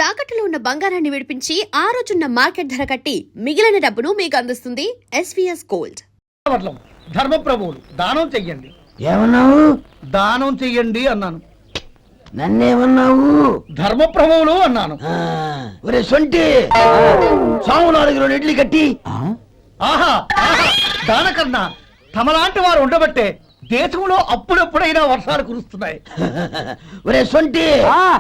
తాకట్టులో ఉన్న బంగారాన్ని విడిపించి ఆ రోజున్న మార్కెట్ ధర కట్టి మిగిలిన డబ్బును మీకు అందిస్తుంది ఎస్వీఎస్ గోల్డ్. ధర్మప్రభువులు దానం చెయ్యండి. ఏమన్నావు? దానం చెయ్యండి అన్నాను. నన్నేమన్నావు? ధర్మప్రభువులు అన్నాను. ఒరే సొంటి, సాము 4 ఇడ్లీ కట్టి. ఆహా, దానకన్నా తమలాంటి వారు ఉండబట్టే దేశంలో అప్పుడెప్పుడైనా వర్షాలు కురుస్తున్నాయి. ఒరే సొంటి,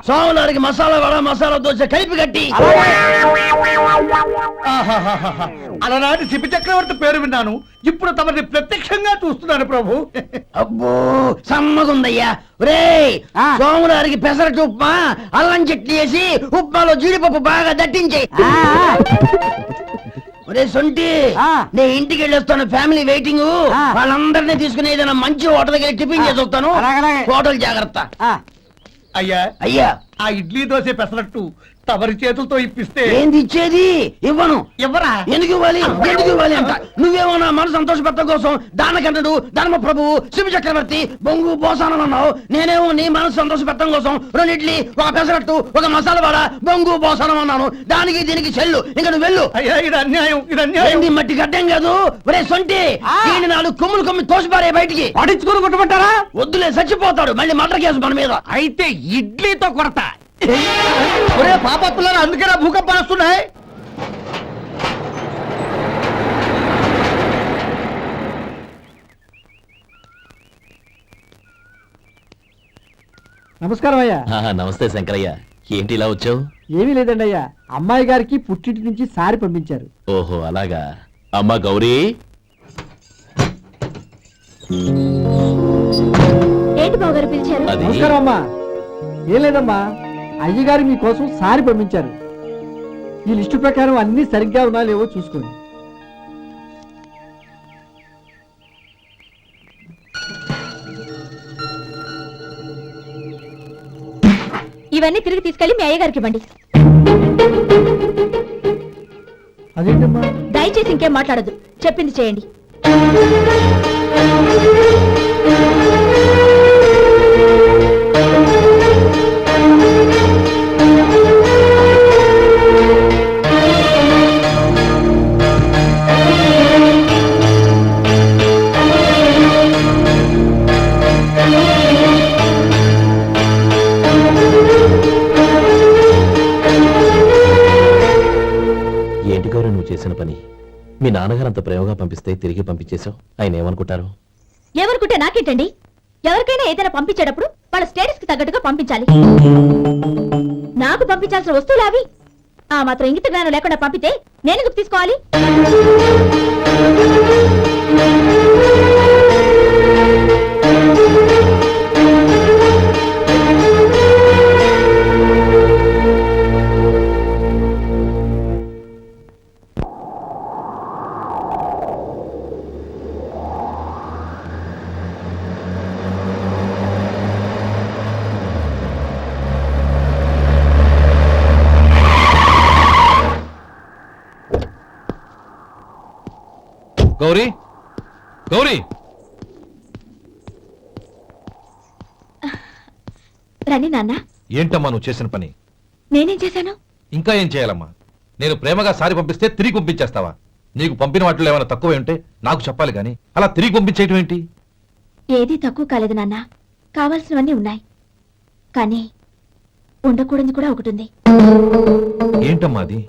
సాము 4 మసాలా వడ మసాలా దోశ కలిపి కట్టి. అలనాటి శిపి చక్రవర్తి పేరు విన్నాను, ఇప్పుడు తమని ప్రత్యక్షంగా చూస్తున్నాను ప్రభు. అబ్బో సమ్మగుందయ్యా. ఒరే సోము 4 పెసరట్టు ఉప్మా అల్లం చట్నీ వేసి ఉప్మాలో జీడిపప్పు బాగా దట్టించే. ఒరే సొంటి, నేను ఇంటికి వెళ్ళొస్తాను, ఫ్యామిలీ వెయిటింగ్. వాళ్ళందరినీ తీసుకుని ఏదైనా మంచి హోటల్ దగ్గర టిఫిన్ చేసి వస్తాను. హోటల్ జాగ్రత్త. అయ్యా అయ్యా, ఆ ఇడ్లీ దోశ పెసరట్టు తమరి చేతులతో ఇప్పిస్తే. ఏంది ఇచ్చేది? ఇవ్వను. ఎవరా? ఎందుకు ఇవ్వాలి? ఎందుకు ఇవ్వాలి అంట? నువ్వేమో నా మనసు సంతోషపెట్టడం కోసం దానకంటుడు ధర్మ ప్రభువు శివ చక్రవర్తి బొంగు బోసానం అన్నావు. నేనేమో నీ మనసు సంతోషపెట్టడం కోసం 2 ఇడ్లీ 1 పెసరట్టు 1 మసాలా వడ బొంగు బోసానం అన్నాను. దానికి దీనికి చెల్లు. ఇంకా నువ్వు వెళ్ళు. అయ్యా ఇది అన్యాయం, ఇది అన్యాయం. ఏంది మట్టి గడ్డం కాదు. ఒరే సొంటి, దీన్ని 4 కొమ్ములు కొమ్మి తోసిపారే బయటికి. పడించుకుని కొట్టమంటారా? వద్దులే, చచ్చిపోతాడు. మళ్ళీ మటర్ కేసు మన మీద. అయితే ఇడ్లీతో కొడతా. ఒరే పాపత్తులారా, అందుకేనా భూకంపాలు వస్తున్నాయి? నమస్కారం అయ్యా. నమస్తే శంకరయ్య, ఏంటి ఇలా వచ్చావు? ఏమీ లేదండి అయ్యా, అమ్మాయి గారికి పుట్టింటి నుంచి సారి పంపించారు. ఓహో అలాగా. అమ్మా గౌరీ, ఏంటి బావగారు పిలిచారు? అది నమస్కారం అమ్మా. ఏం లేదమ్మా, అయ్యగారు మీకోసం సారి పంపించారు. ఈ లిస్టు ప్రకారం అన్ని సరిగ్గా ఉన్నా లేవో చూసుకోండి. ఇవన్నీ తిరిగి తీసుకెళ్లి మీ అయ్యగారికి ఇవ్వండి. అదేంటమ్మా? దయచేసి ఇంకేం మాట్లాడదు, చెప్పింది చేయండి. ఏంటి గౌరీ నువ్వు చేసిన పని? మీ నాన్నగారు అంత ప్రేమగా పంపిస్తే తిరిగి పంపించేశావు. ఆయన ఏమనుకుంటారు? ఎవరుకుంటే నాకేంటండి? ఎవరికైనా ఏదైనా పంపించేటప్పుడు వాళ్ళ స్టేటస్ కి తగ్గట్టుగా పంపించాలి. నాకు పంపించాల్సిన వస్తువులు అవి. ఆ మాత్రం ఇంగిత జ్ఞానం లేకుండా పంపితే నేనెందుకు తీసుకోవాలి? గౌరీ, గౌరీ, రండి నాన్న. ఏంటమ్మా నువ్వు చేసిన పని? నేనేం చేశాను? ఇంకా ఏం చేయాలమ్మా? నేను ప్రేమగా సారి పంపిస్తే తిరిగి పంపించేస్తావా? నీకు పంపిన వాటిలో ఏమైనా తక్కువ ఉంటే నాకు చెప్పాలి గాని అలా తిరిగి పంపించేయటం ఏంటి? ఏదీ తక్కువ కాలేదు నాన్న, కావాల్సినవన్నీ ఉన్నాయి. కానీ ఉండకూడదు కూడా ఒకటి ఉంది. ఏంటమ్మా అది?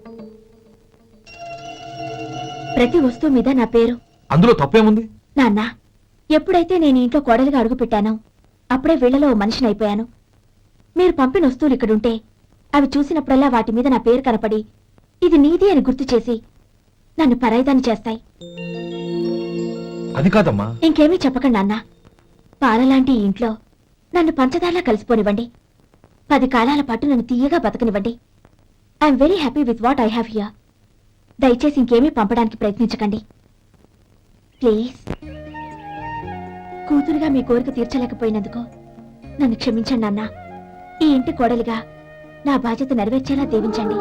ప్రతి వస్తువు మీద నా పేరు. అందులో తప్పేముంది? నాన్న, ఎప్పుడైతే నేను ఇంట్లో కోడలిగా అడుగు పెట్టానో అప్పుడే వీళ్లలో ఓ మనిషిని అయిపోయాను. మీరు పంపిన వస్తువులు ఇక్కడుంటే అవి చూసినప్పుడల్లా వాటి మీద నా పేరు కనపడి ఇది నీది అని గుర్తు చేసి నన్ను పరాయిదాన్ని చేస్తాయి. అది కాదమ్మా. ఇంకేమీ చెప్పకండి నాన్న. పాలలాంటి ఈ ఇంట్లో నన్ను పంచదారలా కలిసిపోనివ్వండి. 10 కాలాల పాటు నన్ను తీయగా బతకనివ్వండి. I'm very happy with what I have here. దయచేసి ఇంకేమీ పంపడానికి ప్రయత్నించకండి ప్లీజ్. కూతురుగా మీ కోరిక తీర్చలేకపోయినందుకు నన్ను క్షమించండి నాన్న. ఈ ఇంటి కోడలిగా నా బాధ్యత నెరవేర్చేలా దీవించండి.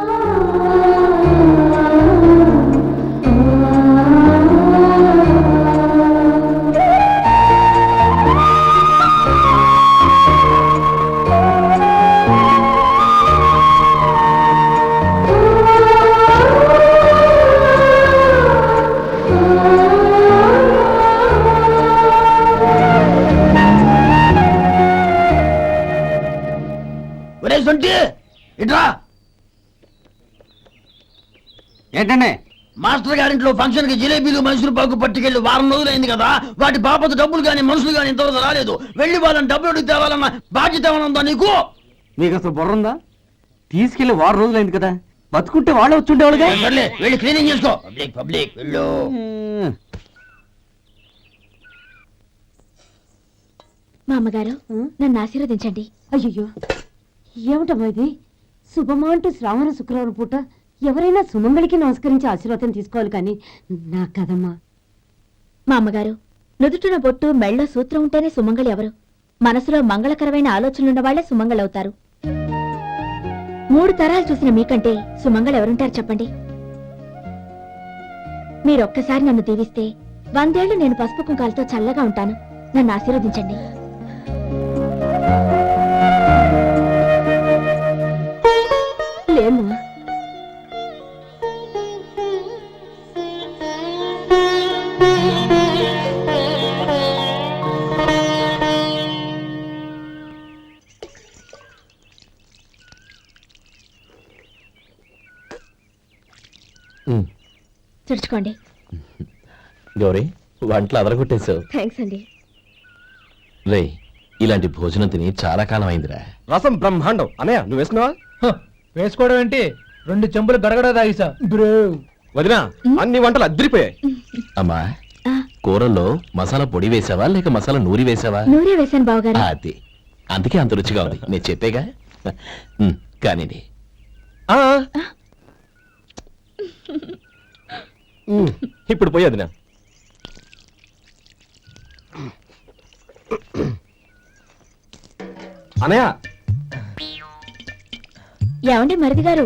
ఏంటంటే మాస్టర్ గారింట్లో ఫంక్షన్ కి జిలేబీలు మైసూరు పాకు పట్టుకెళ్ళి వారం రోజులైంది కదా, వాటి బాపత డబ్బులు కానీ మనుషులు కానీ ఇంతవరకు రాలేదు. వెళ్ళి వాళ్ళని డబ్బులు అడిగి తేవాలన్న బాధ్యత ఏమైనా ఉందా నీకు? నీకు అసలు బుర్ర ఉందా? తీసుకెళ్లి వారం రోజులైంది కదా, బతుకుంటే వాళ్ళే వచ్చుండేవాళ్ళుగా. సర్లే, వెళ్ళి క్లీనింగ్ చేసుకో. పబ్లిక్ పబ్లిక్ వెళ్ళు. మా అమ్మగారు నన్ను ఆశీర్వదించండి. అయ్యో ఏమిటమ్మా ఇది? శుభమా అంటూ శ్రావణ శుక్రవారం పూట ఎవరైనా సుమంగళికి నమస్కరించి ఆశీర్వాదం తీసుకోవాలి కానీ నా కదమ్మా. మా అమ్మగారు నుదుటిన బొట్టు మెళ్ళో సూత్రం ఉంటేనే సుమంగళి ఎవరు? మనసులో మంగళకరమైన ఆలోచనలున్న వాళ్లే సుమంగళవుతారు. 3 తరాలు చూసిన మీకంటే సుమంగళ ఎవరుంటారు చెప్పండి? మీరొక్కసారి నన్ను దీవిస్తే 100 ఏళ్లు నేను పసుపు కుంకాలతో చల్లగా ఉంటాను. నన్ను ఆశీర్వదించండి. లేమ్మా, తుడుచుకోండి. గౌరీ, వంటలు అదరగొట్టేశావు. థ్యాంక్స్ అండి. రే, ఇలాంటి భోజనం తిని చాలా కాలం అయిందిరా. రసం బ్రహ్మాండం. అనయ్య నువ్వు వేసుకున్నావా? వేసుకోవడం ఏంటి, 2 చెంబులు గడగడ తాగిసా. వదినా, అన్ని వంటలు అద్దరిపోయాయి. అమ్మా, ఆ, కూరల్లో మసాలా పొడి వేసావా లేక మసాలా నూరి వేసావా? నూరే వేశాను బావగారు. అది అందుకే అంత రుచిగా ఉంది. నేను చెప్పేగా. కానివ్వండి. ఆ. ఇప్పుడు పోయి వదినా. అనయ్య, ఏమండి మరిది గారు,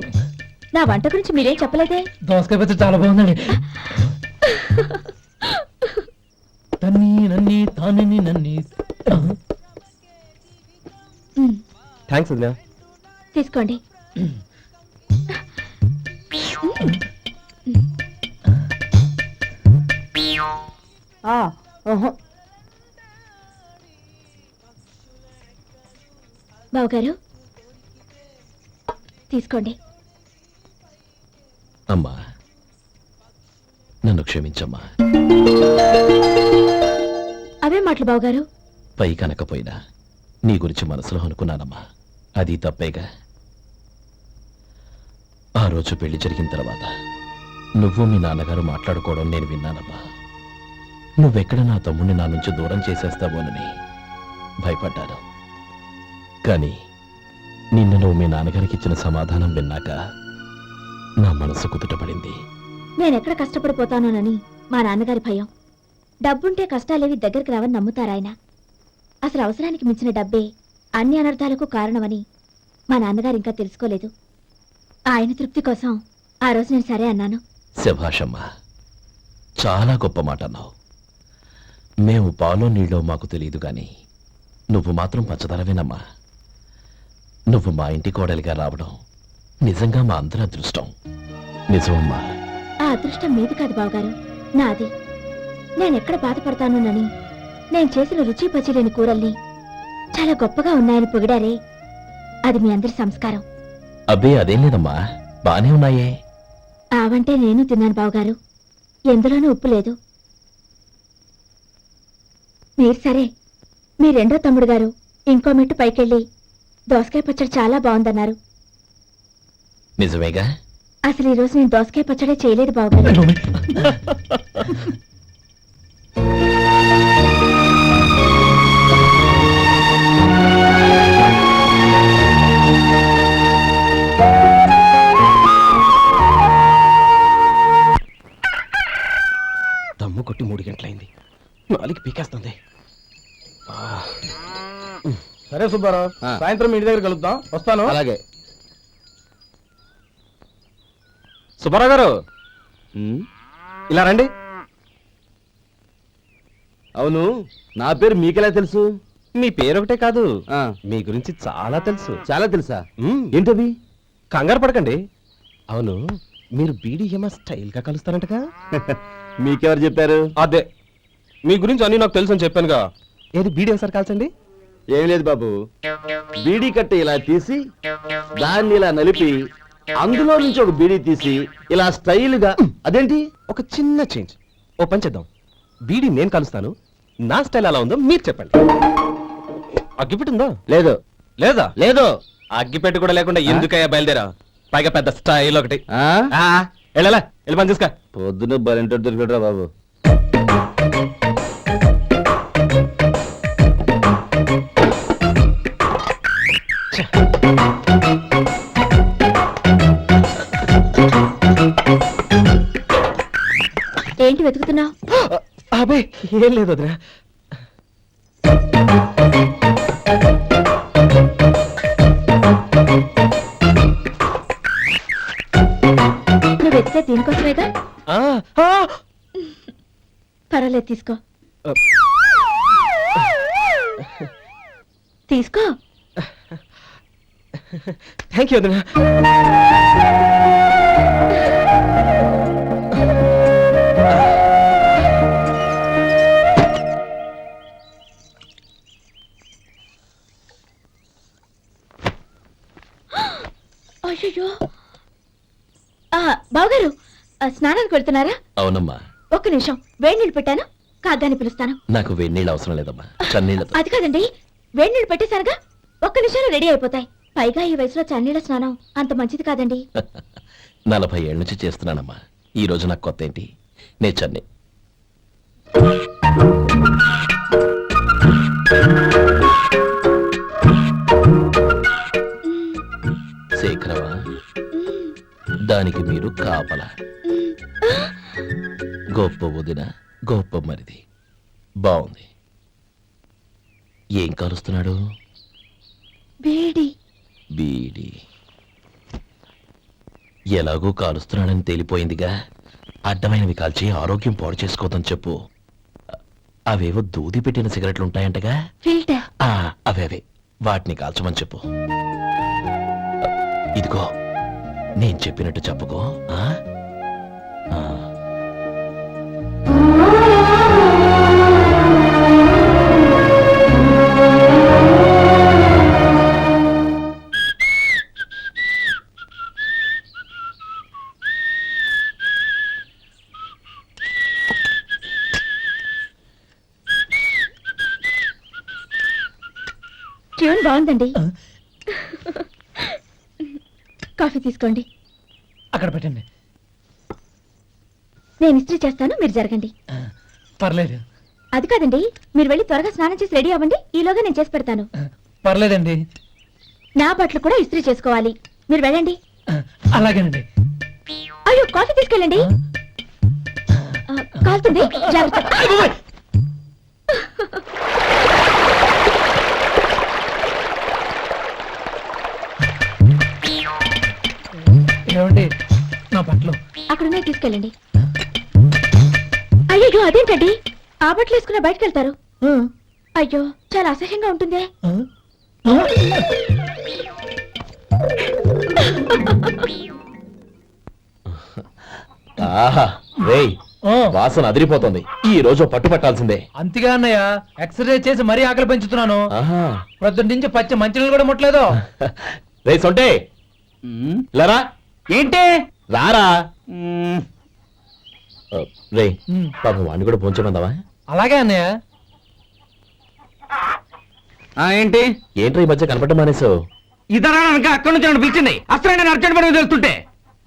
నా వంట గురించి మీరేం చెప్పలేదే? దోసకాయ పచ్చడి చాలా బాగుందండి. తన్ని నన్ని తాని నన్ని. థ్యాంక్స్ వదినా. తీసుకోండి. బావగారు తీసుకోండి. అమ్మా, నన్ను క్షమించమ్మా. అవే మాటలు బావగారు. పై కనకపోయినా నీ గురించి మనసులో అనుకున్నానమ్మా. అది తప్పేగా. ఆ రోజు పెళ్లి జరిగిన తర్వాత నువ్వు మీ నాన్నగారు మాట్లాడుకోవడం నేను విన్నానమ్మా. నువ్వెక్కడ నా తమ్ముడిని నా నుంచి దూరం చేసేస్తావోనని భయపడ్డాను. కానీ నిన్న నువ్వు మీ నాన్నగారికి ఇచ్చిన సమాధానం విన్నాక నా మనసు కుదుటపడింది. నేనెక్కడ కష్టపడిపోతానోనని మా నాన్నగారి భయం. డబ్బుంటే కష్టాలేవి దగ్గరికి రావని నమ్ముతారాయన. అసలు అవసరానికి మించిన డబ్బే అన్ని అనర్థాలకు కారణమని మా నాన్నగారు ఇంకా తెలుసుకోలేదు. ఆయన తృప్తి కోసం ఆ రోజు నేను సరే అన్నాను. శభాషమ్మా, చాలా గొప్ప మాట అన్నావు. మేము పాలో నీళ్ళో మాకు తెలియదు గాని నువ్వు మాత్రం పచ్చదనవేనమ్మా. నువ్వు మా ఇంటి కోడలిగా రావడం నిజంగా మా అందరి అదృష్టం. నిజమమ్మా. ఆ అదృష్టం మీది కాదు బావగారు, నాది. నేనెక్కడ బాధపడతానోనని నేను చేసిన రుచి పచిలేని కూరల్ని చాలా గొప్పగా ఉన్నాయని పొగిడారే, అది మీ అందరి సంస్కారం. అబ్బే అదేం లేదమ్మా, బానే ఉన్నాయే. ఆవంటే నేను తిన్నాను బావగారు, ఎందులోనూ ఉప్పు లేదు. మీరు సరే, మీ రెండో తమ్ముడు గారు ఇంకో మెట్టు పైకెళ్ళి దోసకాయ పచ్చడి చాలా బాగుందన్నారు. నిజమేగా? అసలు ఈ రోజు నేను దోసకాయ పచ్చడే చేయలేదు బావగారు. దమ్ము కొట్టి 3 గంటలైంది. 4కి పీకేస్తుంది. సరే సుబ్బారావు, సాయంత్రం ఇంటి దగ్గర కలుద్దాం. వస్తాను. అలాగే. సుబ్బారావు గారు, ఇలా రండి. అవును, నా పేరు మీకెలా తెలుసు? మీ పేరు ఒకటే కాదు, మీ గురించి చాలా తెలుసు. చాలా తెలుసా? ఏంటది? కంగారు పడకండి. అవును, మీరు బీడీఎంఆ స్టైల్ గా కలుస్తారంటగా? మీకెవరు చెప్పారు? అదే, మీ గురించి అన్ని నాకు తెలుసు అని చెప్పానుగా. ఏది బీడీ ఒకసారి కాల్చండి. ఏం లేదు బాబు, బీడీ కట్ట ఇలా తీసి దాన్ని ఇలా నలిపి అందులో నుంచి ఒక బీడీ తీసి ఇలా స్టైల్ గా అదేంటి ఒక చిన్న చేంజ్. ఓ పని చేద్దాం, బీడీ నేను కలుస్తాను, నా స్టైల్ ఎలా ఉందో మీరు చెప్పండి. అగ్గిపెట్టుందా? లేదు. లేదా? లేదు. అగ్గిపెట్టు కూడా లేకుండా ఎందుకయ్యా బయలుదేరా? పైగా పెద్ద స్టైల్ ఒకటి. వెళ్ళాలా, వెళ్ళి పని చూసుకో. పొద్దున బలింటో దొరికడరా బాబు. ఏంటి వెతుకుతున్నావు? అబే ఏం లేదు వదినా. నువ్వు వెతికే దీనికోసమేగా. ఆ, ఆ. పర్వాలేదు, తీసుకో. తీసుకో. థ్యాంక్ యూ వదినా. అయ్యో, బావగారు స్నానానికి వెళ్తున్నారా? అవునమ్మా. ఒక్క నిమిషం, వేడి నీళ్ళు పెట్టాను, కాగ్గాని పిలుస్తాను. నాకు వేడినీళ్ళు అవసరం లేదమ్మా, చన్నీళ్ళతో. అది కాదండి, వేడి నీళ్ళు పెట్టేశారుగా, ఒక్క నిమిషంలో రెడీ అయిపోతాయి. పైగా ఈ వయసులో చన్నీళ్ళ స్నానం అంత మంచిది కాదండి. 40 ఏళ్ళ నుంచి చేస్తున్నానమ్మా. ఈ రోజు నాకు కొత్త ఏంటి? నే చన్నీ. శేఖరవా, దానికి మీరు కాపలా. గొప్ప వదిన, గొప్ప మరిది. బాగుంది. ఏం కాలుస్తున్నాడు? వేడి. బీడి. ఎలాగో కాలుస్తున్నాడని తేలిపోయిందిగా, అడ్డమైనవి కాల్చి ఆరోగ్యం పాడు చేసుకోదని చెప్పు. అవేవో దూది పెట్టిన సిగరెట్లు ఉంటాయంటగా, ఫిల్టర్. అవే వాటిని కాల్చమని చెప్పు. ఇదిగో, నేను చెప్పినట్టు చెప్పుకో. ట్యూన్ బాగుందండి. కాఫీ తీసుకోండి. అక్కడ పెట్టండి. నేను ఇస్త్రీ చేస్తాను, మీరు జరగండి. పర్లేదు. అది కాదండి, మీరు వెళ్ళి త్వరగా స్నానం చేసి రెడీ అవ్వండి, ఈలోగా నేను చేసి పెడతాను. పర్లేదండి. నా బట్టలు కూడా ఇస్త్రీ చేసుకోవాలి, మీరు వెళ్ళండి. అలాగేనండి. అయ్యో, కాఫీ తీసుకెళ్ళండి. కాలుతుంది, జాగ్రత్త. ఏమండి, నా బట్టలు అక్కడున్నాయి, తీసుకెళ్ళండి. అయ్యో, అదేంటండి, ఆ బట్టలు వేసుకున్న బయటకు వెళ్తారు? అయ్యో, చాలా అసహ్యంగా ఉంటుందే. ఆహా, రేయ్, వాసన అదిరిపోతుంది. ఈ రోజు పట్టు పట్టాల్సిందే. అంతగా అన్నయ్య, ఎక్సర్సైజ్ చేసి మరీ ఆకలి పెంచుతున్నాను. ఆహా. ప్రొద్దున నుంచి పచ్చి మంచినీళ్ళు కూడా ముట్టలేదు. రేయ్ సొంటే, లరా. ఏంటి? రారా. రేయ్, పాపం వాడిని కూడా పోంచమందావా? అలాగే అన్నయ్య. ఏంటి? ఏంట్రా ఈ మధ్య కనపడటం మానేసావు? ఇదరా అక్కడి నుంచి నన్ను పిలిచింది. అసలు నేను అర్జెంట్ పని తెలుస్తుంటే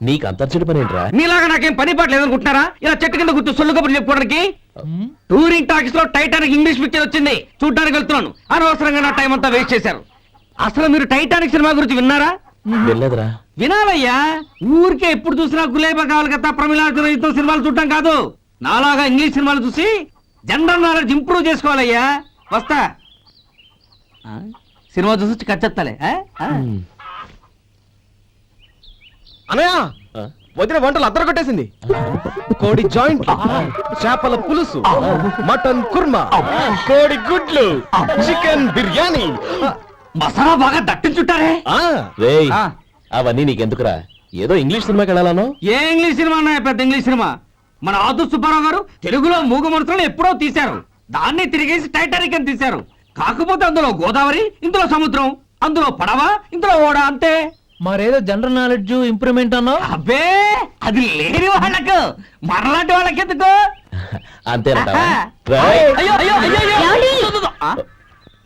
నీకు అంతర్చడి పని ఏంట్రా? మీలాగా నాకేం పని పాట లేదనుకుంటున్నారా? ఇలా చెట్టు కింద గుర్తు సొల్లు కబుర్లు చెప్పుకోవడానికి. టూరింగ్ టాకీస్ లో టైటానిక్ ఇంగ్లీష్ పిక్చర్ వచ్చింది, చూడ్డానికి వెళ్తున్నాను. అనవసరంగా నా టైం అంతా వేస్ట్ చేశారు. అసలు మీరు టైటానిక్ సినిమా గురించి విన్నారా? వెళ్ళలేదురా. వినాలయ్యా, ఊరికే ఎప్పుడు చూసినా గులేబా కావాలి కదా, ప్రమిళాతో సినిమాలు చూడటం కాదు. నాలాగా ఇంగ్లీష్ సినిమాలు చూసి జనరల్ నాలెడ్జ్ ఇంప్రూవ్ చేసుకోవాలయ్యా. వస్తా. సినిమా చూసి కచ్చెత్తాలే. అనయ్య, వదిన వంటలు అద్దరు కొట్టేసింది. కోడి జాయింట్, చేపల పులుసు, మటన్ కుర్మా, కోడి గుడ్లు, చికెన్ బిర్యానీ, మసాలా బాగా దట్టించుంటారే. రేయ్, అవన్నీ నీకెందుకురా? ఏదో ఇంగ్లీష్ సినిమాకి వెళ్ళాలను. ఏ ఇంగ్లీష్ సినిమా అన్నా? పెద్ద ఇంగ్లీష్ సినిమా. మన ఆదు సుబ్బారావు గారు తెలుగులో మూగ మనుషులను ఎప్పుడో తీశారు, దాన్ని తిరిగేసి టైటానిక్ అని తీశారు. కాకపోతే అందులో గోదావరి, ఇందులో సముద్రం, అందులో పడవ, ఇందులో ఓడ, అంతే. మరేదో జనరల్ నాలెడ్జ్ ఇంప్రూవ్మెంట్ అన్నావు. అబ్బే అది లేని వాళ్ళకు మరలాంటి వాళ్ళకి ఎందుకు? అంతేనంటావా? ఆహా. రేయ్, అయ్యో అయ్యో అయ్యో అయ్యో. ఏమండి? ఆ?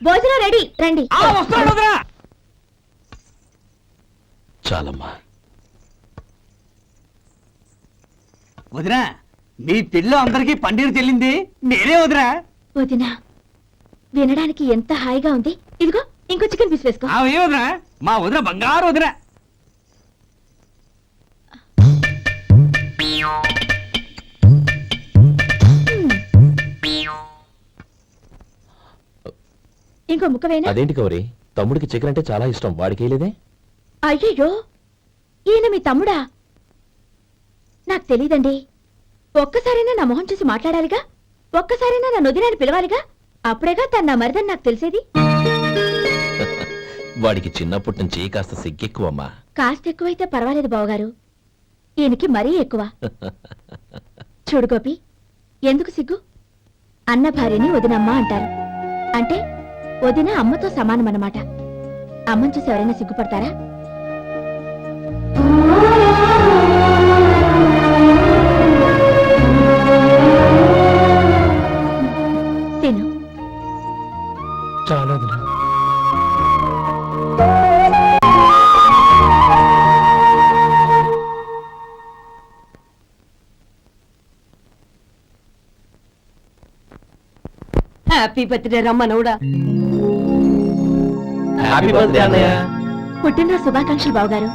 భోజనం రెడీ రండి. ఆ, వస్తున్నాడు వదరా. చాలమ్మా. వదినా మీ పెళ్ళి అందరికీ పన్నీరు చెల్లింది నేనే వదినా. వదినా వినడానికి ఎంత హాయిగా ఉంది. ఇదిగో ఇంకో చికెన్ పీస్ వేసుకో. ఏ వదినా మా వదిన బంగారు వదినా. ఇంకో ముక్క వేయనా? అదేంటి గౌరీ, తమ్ముడికి చికెన్ అంటే చాలా ఇష్టం, వాడికి లేదే? అయ్యయ్యో ఈయన మీ తమ్ముడా? నాకు తెలీదండి. ఒక్కసారైనా నా మొహం చూసి మాట్లాడాలిగా, ఒక్కసారైనా నా నొదినాన్ని పిలవాలిగా, అప్పుడేగా తన నా మరిదని నాకు తెలిసేది. వాడికి చిన్నప్పటి నుంచి కాస్త సిగ్గెక్కువమ్మా. కాస్త ఎక్కువైతే పర్వాలేదు బావగారు, ఈయనకి మరీ ఎక్కువ. చూడు గోపి, ఎందుకు సిగ్గు? అన్న భార్యని వదినమ్మ అంటారు. అంటే వదిన అమ్మతో సమానమన్నమాట. అమ్మని చూసి ఎవరైనా సిగ్గుపడతారా? తిను. చాలా హ్యాపీ బర్త్డే రమ్మనవుడా. హ్యాపీ బర్త్డే అన్నయ్య. పుట్టినరోజు శుభాకాంక్షలు బావగారు.